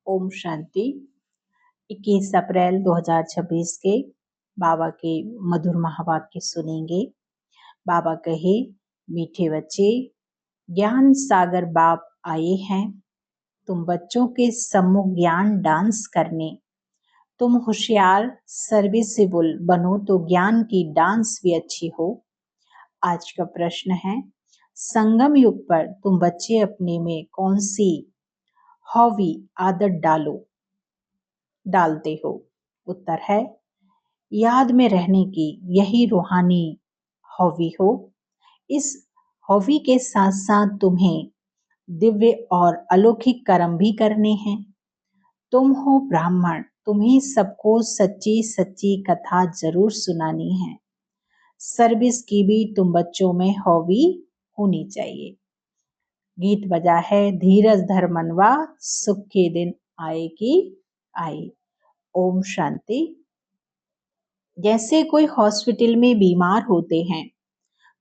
ओम शांति। 21 अप्रैल 2026 के बाबा के मधुर महावाक्य सुनेंगे। बाबा कहे, मीठे बच्चे, ज्ञान सागर बाप आए हैं। तुम बच्चों के सम्मुख ज्ञान डांस करने। तुम होशियार सर्विसेबल बनो तो ज्ञान की डांस भी अच्छी हो। आज का प्रश्न है, संगम युग पर तुम बच्चे अपने में कौन सी हॉबी आदत डालते हो? उत्तर है, याद में रहने की यही रूहानी हॉबी हो। इस हॉबी के साथ साथ तुम्हें दिव्य और अलौकिक कर्म भी करने हैं। तुम हो ब्राह्मण, तुम्हें सबको सच्ची सच्ची कथा जरूर सुनानी है। सर्विस की भी तुम बच्चों में हॉबी होनी चाहिए। गीत बजा है, धीरज धर मनवा, सुख के दिन आए की आए। ओम शांति। जैसे कोई हॉस्पिटल में बीमार होते हैं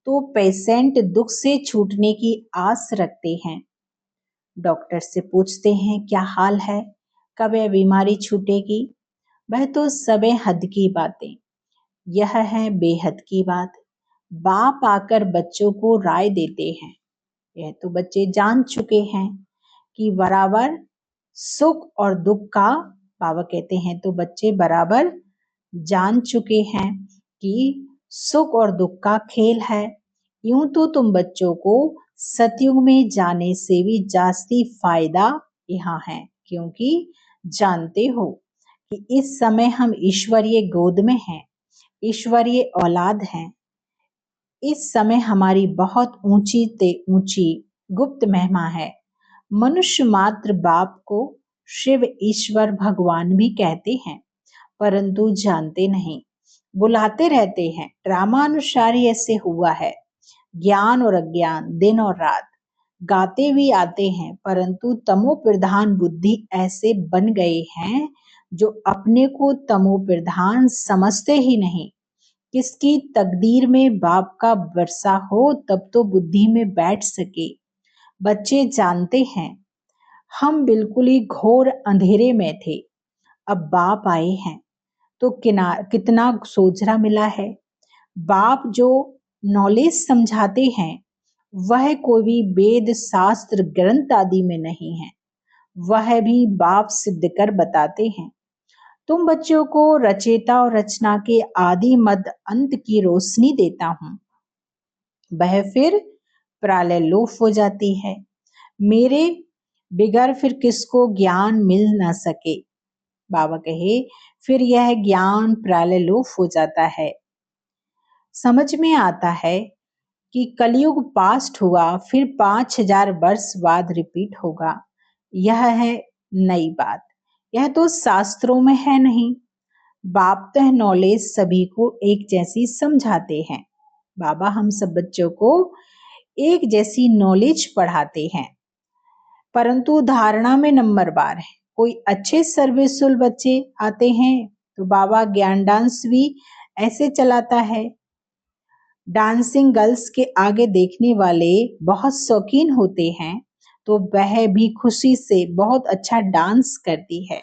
तो पेशेंट दुख से छूटने की आस रखते हैं। डॉक्टर से पूछते हैं, क्या हाल है, कब यह बीमारी छूटेगी? वह तो सबे हद की बातें, यह है बेहद की बात। बाप आकर बच्चों को राय देते हैं। यह तो बच्चे जान चुके हैं कि बराबर सुख और दुख का, बाबा कहते हैं तो बच्चे बराबर जान चुके हैं कि सुख और दुख का खेल है। यूं तो तुम बच्चों को सतयुग में जाने से भी जास्ती फायदा यहाँ है, क्योंकि जानते हो कि इस समय हम ईश्वरीय गोद में हैं, ईश्वरीय औलाद हैं। इस समय हमारी बहुत ऊंची ते ऊंची गुप्त महिमा है। मनुष्य मात्र बाप को शिव ईश्वर भगवान भी कहते हैं, परंतु जानते नहीं, बुलाते रहते हैं। ड्रामा अनुसार ही ऐसे हुआ है। ज्ञान और अज्ञान, दिन और रात, गाते भी आते हैं, परंतु तमो प्रधान बुद्धि ऐसे बन गए हैं जो अपने को तमो प्रधान समझते ही नहीं। किसकी तकदीर में बाप का वर्षा हो तब तो बुद्धि में बैठ सके। बच्चे जानते हैं हम बिल्कुल ही घोर अंधेरे में थे, अब बाप आए हैं तो कितना सोझरा मिला है। बाप जो नॉलेज समझाते हैं वह कोई भी वेद शास्त्र ग्रंथ आदि में नहीं है, वह भी बाप सिद्ध कर बताते हैं। तुम बच्चों को रचेता और रचना के आदि मध्य अंत की रोशनी देता हूँ। वह फिर प्रालय लोप हो जाती है। मेरे बिगर फिर किसको ज्ञान मिल न सके। बाबा कहे, फिर यह ज्ञान प्रालय लोप हो जाता है। समझ में आता है कि कलयुग पास्ट हुआ, फिर 5000 वर्ष बाद रिपीट होगा। यह है नई बात, यह तो शास्त्रों में है नहीं। बाप तो नॉलेज सभी को एक जैसी समझाते हैं। बाबा हम सब बच्चों को एक जैसी नॉलेज पढ़ाते हैं, परंतु धारणा में नंबर बार है। कोई अच्छे सर्विसफुल बच्चे आते हैं तो बाबा ज्ञान डांस भी ऐसे चलाता है। डांसिंग गर्ल्स के आगे देखने वाले बहुत शौकीन होते हैं तो वह भी खुशी से बहुत अच्छा डांस करती है।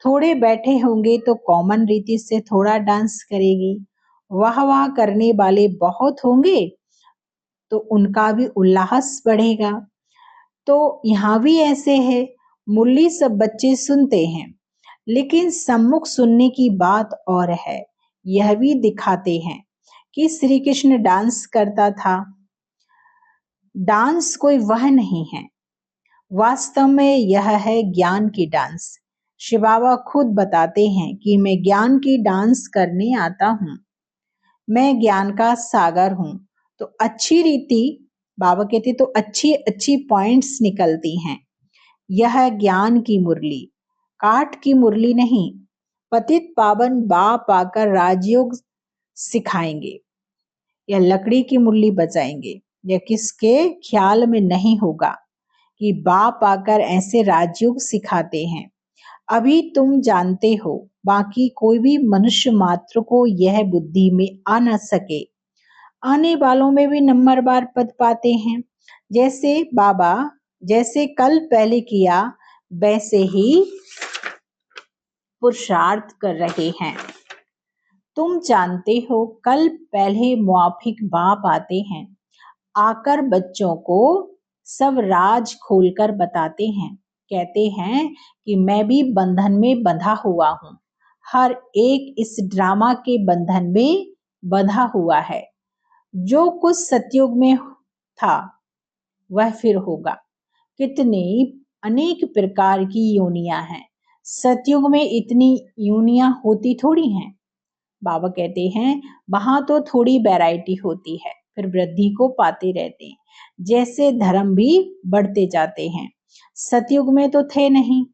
थोड़े बैठे होंगे तो कॉमन रीति से थोड़ा डांस करेगी। वाह वाह करने वाले बहुत होंगे तो उनका भी उल्लास बढ़ेगा। तो यहाँ भी ऐसे है, मुरली सब बच्चे सुनते हैं, लेकिन सम्मुख सुनने की बात और है। यह भी दिखाते हैं कि श्री कृष्ण डांस करता था। डांस कोई वह नहीं है, वास्तव में यह है ज्ञान की डांस। शिव बाबा खुद बताते हैं कि मैं ज्ञान की डांस करने आता हूँ, मैं ज्ञान का सागर हूँ। तो अच्छी रीति, बाबा कहते तो अच्छी अच्छी पॉइंट्स निकलती हैं। यह ज्ञान की मुरली, काठ की मुरली नहीं। पतित पावन बाप आकर राजयोग सिखाएंगे या लकड़ी की मुरली बजाएंगे, यह किसके ख्याल में नहीं होगा कि बाप आकर ऐसे राजयोग सिखाते हैं। अभी तुम जानते हो, बाकी कोई भी मनुष्य मात्र को यह बुद्धि में आ न सके। आने वालों में भी नंबर बार पद पाते हैं। जैसे बाबा जैसे कल पहले किया वैसे ही पुरुषार्थ कर रहे हैं। तुम जानते हो, कल पहले मुआफिक बाप आते हैं, आकर बच्चों को सब राज खोलकर बताते हैं। कहते हैं कि मैं भी बंधन में बंधा हुआ हूँ। हर एक इस ड्रामा के बंधन में बंधा हुआ है। जो कुछ सतयुग में था वह फिर होगा। कितने अनेक प्रकार की योनियां हैं। सतयुग में इतनी योनियां होती थोड़ी हैं। बाबा कहते हैं वहां तो थोड़ी वैरायटी होती है, फिर वृद्धि को पाते रहते हैं, जैसे धर्म भी बढ़ते जाते हैं। सतयुग में तो थे नहीं।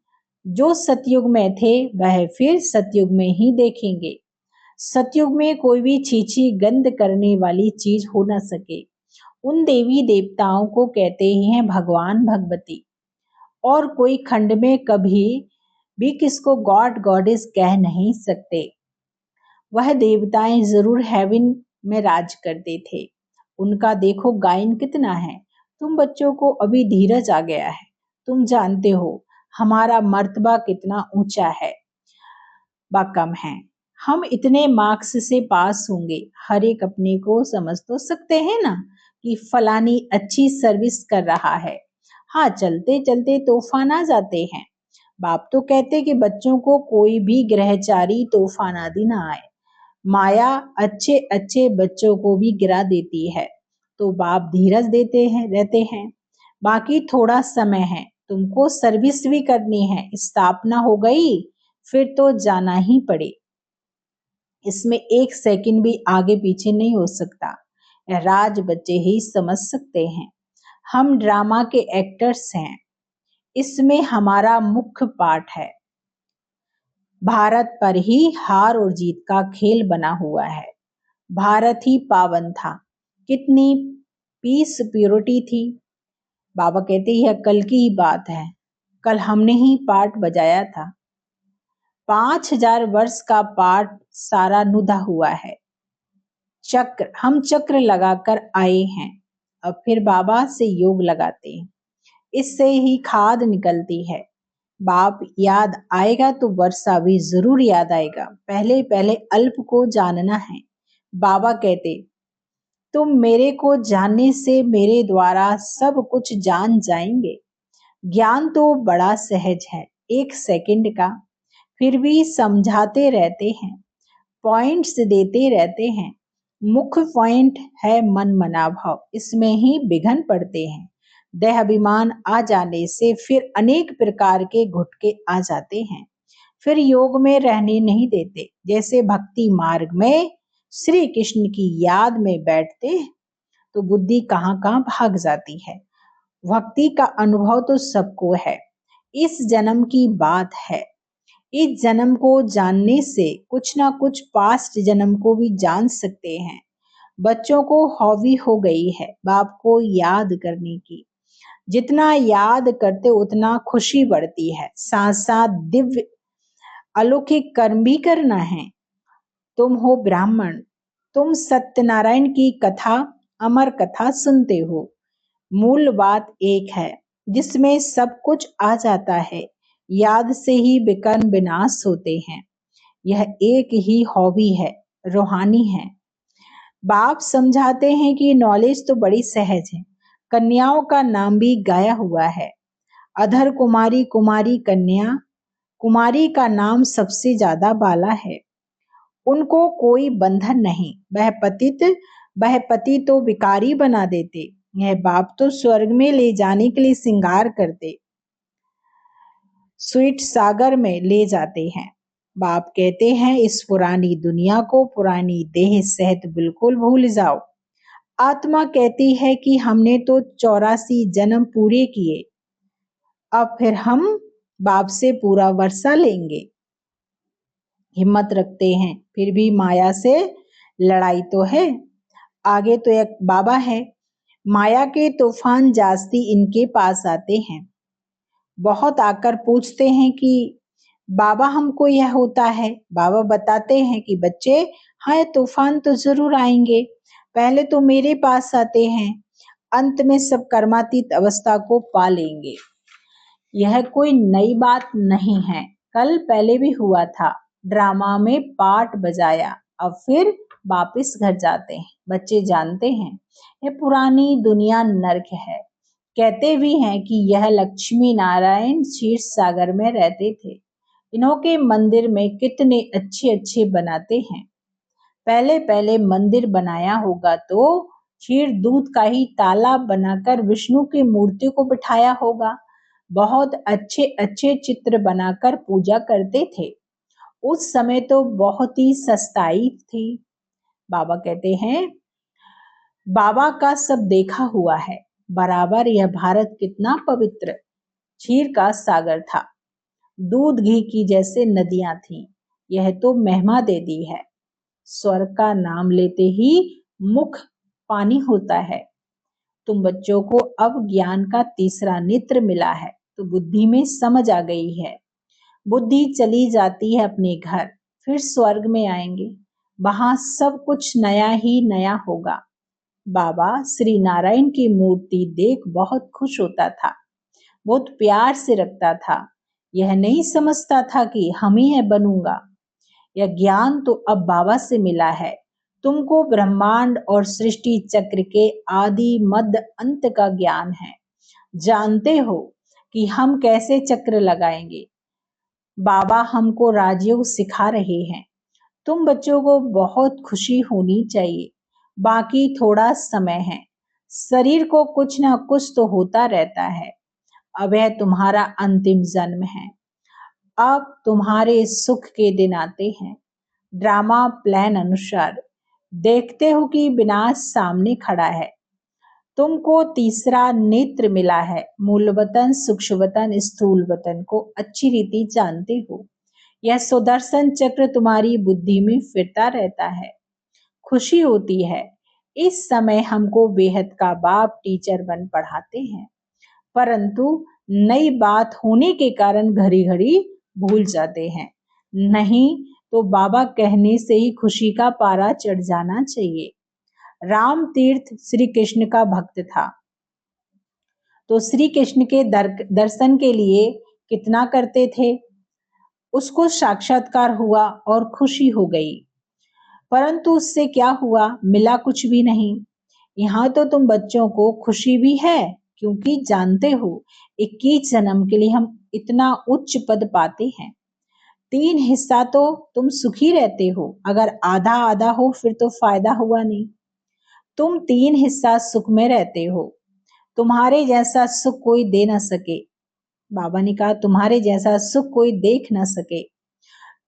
जो सतयुग में थे वह फिर सतयुग में ही देखेंगे। सतयुग में कोई भी छीछी गंध करने वाली चीज हो न सके। उन देवी देवताओं को कहते हैं भगवान भगवती, और कोई खंड में कभी भी किसको गॉड गॉडेस कह नहीं सकते। वह देवताएं जरूर हेवन में राज करते थे। उनका देखो गायन कितना है। तुम बच्चों को अभी धीरज आ गया है। तुम जानते हो हमारा मर्तबा कितना ऊंचा है व कम है। हम इतने मार्क्स से पास होंगे। हर एक अपने को समझ तो सकते हैं ना कि फलानी अच्छी सर्विस कर रहा है। हाँ, चलते चलते तूफान आ जाते हैं। बाप तो कहते कि बच्चों को कोई भी ग्रहचारी तूफान आदि ना आए। माया अच्छे अच्छे बच्चों को भी गिरा देती है, तो बाप धीरज देते हैं रहते हैं। बाकी थोड़ा समय है, तुमको सर्विस भी करनी है। स्थापना हो गई फिर तो जाना ही पड़े। इसमें एक सेकंड भी आगे पीछे नहीं हो सकता। राज बच्चे ही समझ सकते हैं। हम ड्रामा के एक्टर्स हैं। इसमें हमारा मुख्य पाठ है। भारत पर ही हार और जीत का खेल बना हुआ है। भारत ही पावन था। कितनी पीस प्योरिटी थी। बाबा कहते यह कल की ही बात है। कल हमने ही पाठ बजाया था। 5000 वर्ष का पाठ सारा नुदा हुआ है। हम चक्र लगाकर आए हैं। अब फिर बाबा से योग लगाते हैं। इससे ही खाद निकलती है। बाप याद आएगा तो वर्षा भी जरूर याद आएगा। पहले पहले अल्प को जानना है। बाबा कहते तुम मेरे को जानने से मेरे द्वारा सब कुछ जान जाएंगे। ज्ञान तो बड़ा सहज है, 1 सेकंड का, फिर भी समझाते रहते हैं, पॉइंट्स देते रहते हैं। मुख्य पॉइंट है मन मना भाव, इसमें ही विघन पड़ते हैं। देहाभिमान आ जाने से फिर अनेक प्रकार के घुटके आ जाते हैं। फिर योग में रहने नहीं देते। जैसे भक्ति मार्ग में श्री कृष्ण की याद में बैठते तो बुद्धि कहाँ कहाँ भाग जाती है। भक्ति का अनुभव तो सबको है। इस जन्म की बात है। इस जन्म को जानने से कुछ ना कुछ पास्ट जन्म को भी जान सकते हैं। बच्चों को हॉबी हो गई है बाप को याद करने की। जितना याद करते उतना खुशी बढ़ती है। साथ साथ दिव्य अलौकिक कर्म भी करना है। तुम हो ब्राह्मण, तुम सत्यनारायण की कथा, अमर कथा सुनते हो। मूल बात एक है जिसमें सब कुछ आ जाता है। याद से ही विकर्म विनाश होते हैं। यह एक ही हॉबी है, रूहानी है। बाप समझाते हैं कि नॉलेज तो बड़ी सहज है। कन्याओं का नाम भी गाया हुआ है। अधर कुमारी, कुमारी कन्या, कुमारी का नाम सबसे ज्यादा बाला है। उनको कोई बंधन नहीं। वह पति तो विकारी बना देते। यह बाप तो स्वर्ग में ले जाने के लिए श्रृंगार करते, स्वीट सागर में ले जाते हैं। बाप कहते हैं इस पुरानी दुनिया को पुरानी देह सहित बिल्कुल भूल जाओ। आत्मा कहती है कि हमने तो 84 जन्म पूरे किए, अब फिर हम बाप से पूरा वर्षा लेंगे। हिम्मत रखते हैं, फिर भी माया से लड़ाई तो है। आगे तो एक बाबा है। माया के तूफान जास्ती इनके पास आते हैं। बहुत आकर पूछते हैं कि बाबा हमको यह होता है। बाबा बताते हैं कि बच्चे, हाँ ये तूफान तो जरूर आएंगे। पहले तो मेरे पास आते हैं, अंत में सब कर्मातीत अवस्था को पा लेंगे। यह कोई नई बात नहीं है। कल पहले भी हुआ था, ड्रामा में पार्ट बजाया, अब फिर वापस घर जाते हैं। बच्चे जानते हैं ये पुरानी दुनिया नर्क है। कहते भी हैं कि यह लक्ष्मी नारायण क्षीर सागर में रहते थे। इन्हों के मंदिर में कितने अच्छे अच्छे बनाते हैं। पहले पहले मंदिर बनाया होगा तो क्षीर दूध का ही तालाब बनाकर विष्णु की मूर्ति को बिठाया होगा। बहुत अच्छे अच्छे चित्र बनाकर पूजा करते थे। उस समय तो बहुत ही सस्ताई थी। बाबा कहते हैं, बाबा का सब देखा हुआ है। बराबर यह भारत कितना पवित्र क्षीर का सागर था। दूध घी की जैसे नदियां थीं। यह तो महिमा दे दी है। स्वर्ग का नाम लेते ही मुख पानी होता है। तुम बच्चों को अब ज्ञान का तीसरा नेत्र मिला है, तो बुद्धि में समझ आ गई है। बुद्धि चली जाती है अपने घर, फिर स्वर्ग में आएंगे। वहां सब कुछ नया ही नया होगा। बाबा श्री नारायण की मूर्ति देख बहुत खुश होता था, बहुत प्यार से रखता था। यह नहीं समझता था कि हम ही है बनूंगा। यह ज्ञान तो अब बाबा से मिला है। तुमको ब्रह्मांड और सृष्टि चक्र के आदि मध्य अंत का ज्ञान है। जानते हो कि हम कैसे चक्र लगाएंगे। बाबा हमको राजयोग सिखा रहे हैं। तुम बच्चों को बहुत खुशी होनी चाहिए। बाकी थोड़ा समय है। शरीर को कुछ ना कुछ तो होता रहता है। अब यह तुम्हारा अंतिम जन्म है। अब तुम्हारे सुख के दिन आते हैं। ड्रामा प्लान अनुसार देखते हो कि विनाश सामने खड़ा है। तुमको तीसरा नेत्र मिला है। मूल वतन, सूक्ष्म वतन, स्थूल वतन को अच्छी रीति जानते हो। यह सुदर्शन चक्र तुम्हारी बुद्धि में फिरता रहता है। खुशी होती है। इस समय हमको बेहद का बाप टीचर बन पढ़ाते हैं, परंतु नई बात होने के कारण घड़ी घड़ी भूल जाते हैं। नहीं तो बाबा कहने से ही खुशी का पारा चढ़ जाना चाहिए। राम तीर्थ श्री कृष्ण का भक्त था, तो श्री कृष्ण के दर्शन के लिए कितना करते थे। उसको साक्षात्कार हुआ और खुशी हो गई, परंतु उससे क्या हुआ, मिला कुछ भी नहीं। यहाँ तो तुम बच्चों को खुशी भी है, क्योंकि जानते हो 21 जन्म के लिए हम इतना उच्च पद पाते हैं। 3 हिस्सा तो तुम सुखी रहते हो, अगर आधा आधा हो फिर तो फायदा हुआ नहीं। तुम 3 हिस्सा सुख में रहते हो। तुम्हारे जैसा सुख कोई दे ना सके। बाबा ने कहा, तुम्हारे जैसा सुख कोई देख ना सके।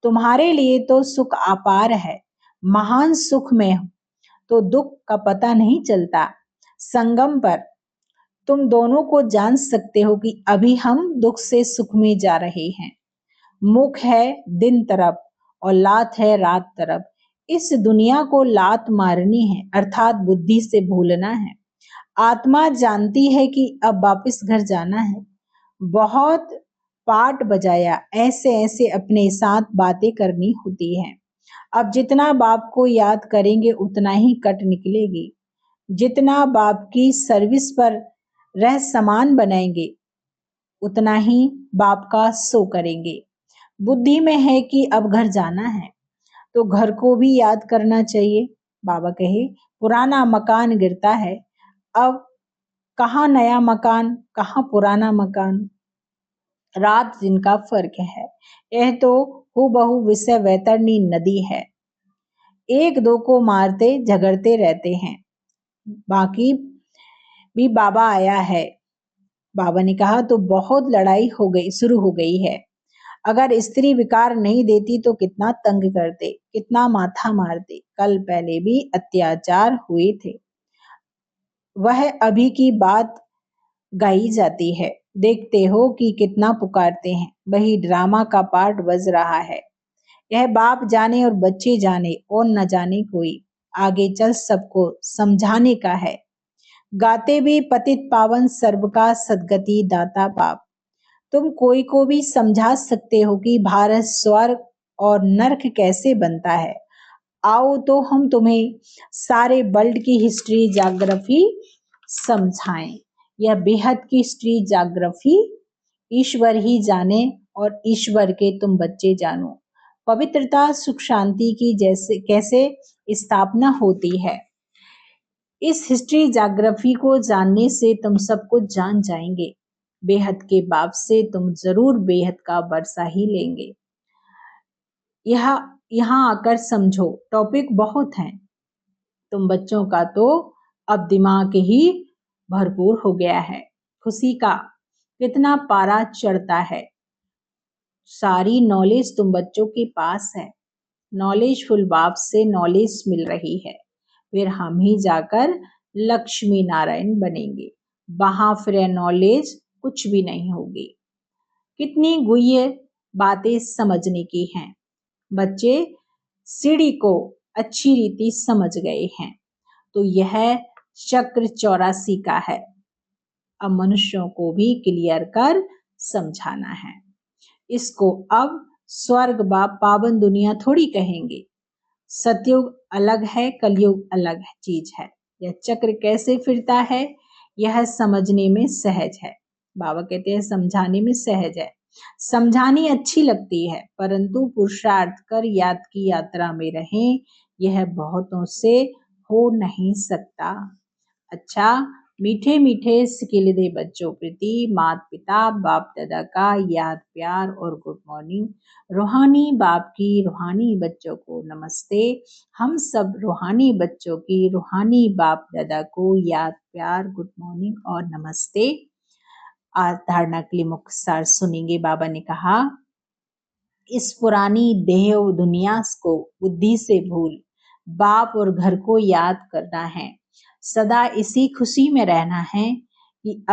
तुम्हारे लिए तो सुख अपार है। महान सुख में हो तो दुख का पता नहीं चलता। संगम पर तुम दोनों को जान सकते हो कि अभी हम दुख से सुख में जा रहे हैं। मुख है दिन तरफ और लात है रात तरफ। इस दुनिया को लात मारनी है, अर्थात बुद्धि से भूलना है। आत्मा जानती है कि अब वापस घर जाना है। बहुत पाठ बजाया, ऐसे ऐसे अपने साथ बातें करनी होती हैं। अब जितना बाप को याद करेंगे उतना ही कट निकलेगी। जितना बाप की सर्विस पर रह समान बनाएंगे उतना ही बाप का सो करेंगे। बुद्धि में है कि अब घर जाना है तो घर को भी याद करना चाहिए। बाबा कहे, पुराना मकान गिरता है, अब कहाँ नया मकान, कहाँ पुराना मकान। रात दिन का फर्क है। यह तो हूबहू विषय वैतरणी नदी है। एक दो को मारते झगड़ते रहते हैं। बाकी भी बाबा आया है। बाबा ने कहा, तो बहुत लड़ाई हो गई, शुरू हो गई है। अगर स्त्री विकार नहीं देती तो कितना तंग करते, कितना माथा मारते। कल पहले भी अत्याचार हुए थे। वह अभी की बात गाई जाती है। देखते हो कि कितना पुकारते हैं। वही ड्रामा का पार्ट बज रहा है। यह बाप जाने और बच्चे जाने और न जाने कोई। आगे चल सबको समझाने का है। गाते भी पतित पावन सर्व का सदगति दाता बाप। तुम कोई को भी समझा सकते हो कि भारत स्वर्ग और नर्क कैसे बनता है। आओ तो हम तुम्हें सारे वर्ल्ड की हिस्ट्री ज्योग्राफी समझाएं। यह बेहद की हिस्ट्री ज्योग्राफी ईश्वर ही जाने और ईश्वर के तुम बच्चे जानो। पवित्रता सुख शांति की जैसे कैसे स्थापना होती है, इस हिस्ट्री जाग्राफी को जानने से तुम सब कुछ जान जाएंगे। बेहद के बाप से तुम जरूर बेहद का वर्षा ही लेंगे। यहाँ आकर समझो, टॉपिक बहुत हैं। तुम बच्चों का तो अब दिमाग ही भरपूर हो गया है। खुशी का कितना पारा चढ़ता है। सारी नॉलेज तुम बच्चों के पास है। नॉलेजफुल बाप से नॉलेज मिल रही है। फिर हम ही जाकर लक्ष्मी नारायण बनेंगे। वहां फिर नॉलेज कुछ भी नहीं होगी। कितनी गुह्य बातें समझने की हैं। बच्चे सीढ़ी को अच्छी रीति समझ गए हैं। तो यह चक्र 84 का है। अब मनुष्यों को भी क्लियर कर समझाना है। इसको अब स्वर्ग व पावन दुनिया थोड़ी कहेंगे। सतयुग अलग है, कलयुग अलग चीज है। यह चक्र कैसे फिरता है यह समझने में सहज है। बाबा कहते हैं समझाने में सहज है। समझानी अच्छी लगती है, परंतु पुरुषार्थ कर याद की यात्रा में रहें, यह बहुतों से हो नहीं सकता। अच्छा, मीठे मीठे सिकिल दे बच्चों प्रति माता पिता बाप दादा का याद प्यार और गुड मॉर्निंग। रूहानी बाप की रूहानी बच्चों को नमस्ते। हम सब रूहानी बच्चों की रूहानी बाप दादा को याद प्यार गुड मॉर्निंग और नमस्ते। आज धारणा के लिए मुख्य सार सुनेंगे। बाबा ने कहा, इस पुरानी देह दुनिया को बुद्धि से भूल बाप और घर को याद करना है। सदा इसी खुशी में रहना है कि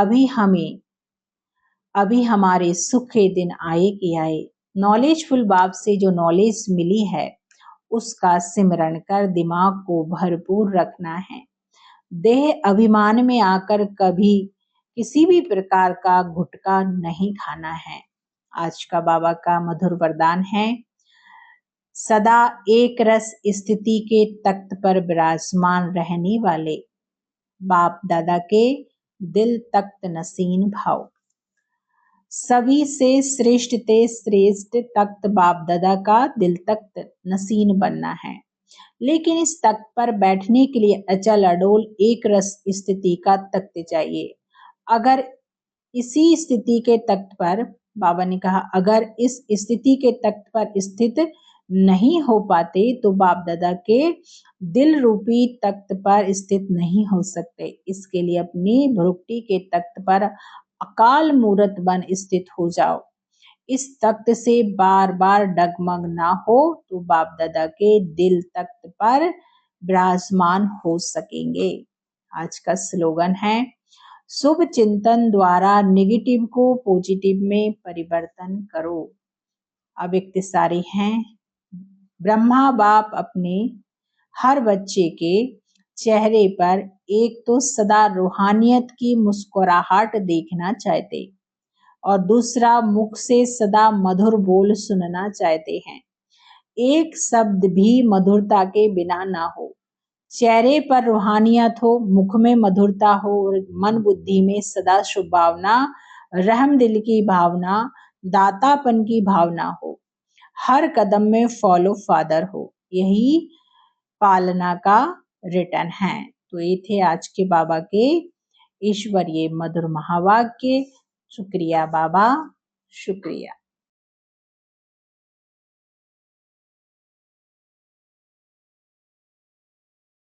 अभी हमारे सुख के दिन आए कि आए। नॉलेजफुल बाप से जो नॉलेज मिली है उसका सिमरण कर दिमाग को भरपूर रखना है। देह अभिमान में आकर कभी किसी भी प्रकार का गुटखा नहीं खाना है। आज का बाबा का मधुर वरदान है, सदा एक रस स्थिति के तख्त पर विराजमान रहने वाले बाप दादा के दिल तख्त नसीन भाव। सभी से श्रेष्ठ ते श्रेष्ठ तख्त बाप दादा का दिल तख्त नसीन बनना है। लेकिन इस तख्त पर बैठने के लिए अचल अडोल एक रस स्थिति का तख्त चाहिए। अगर इसी स्थिति के तख्त पर, बाबा ने कहा, अगर इस स्थिति के तख्त पर स्थित नहीं हो पाते तो बाप दादा के दिल रूपी तख्त पर स्थित नहीं हो सकते। इसके लिए अपनी भ्रुकुटी के तख्त पर अकाल मूर्त बन स्थित हो जाओ। इस तख्त से बार बार डगमग ना हो तो बाप दादा के दिल तख्त पर विराजमान हो सकेंगे। आज का स्लोगन है, शुभ चिंतन द्वारा नेगेटिव को पॉजिटिव में परिवर्तन करो। अब इख्तिसारी हैं, ब्रह्मा बाप अपने हर बच्चे के चेहरे पर एक तो सदा रूहानियत की मुस्कुराहट देखना चाहते और दूसरा मुख से सदा मधुर बोल सुनना चाहते हैं। एक शब्द भी मधुरता के बिना ना हो। चेहरे पर रूहानियत हो, मुख में मधुरता हो और मन बुद्धि में सदा शुभ भावना, रहम दिल की भावना, दातापन की भावना हो। हर कदम में फॉलो फादर हो। यही पालना का रिटर्न है। तो ये थे आज के बाबा के ईश्वरीय मधुर महावाक्य। शुक्रिया बाबा, शुक्रिया।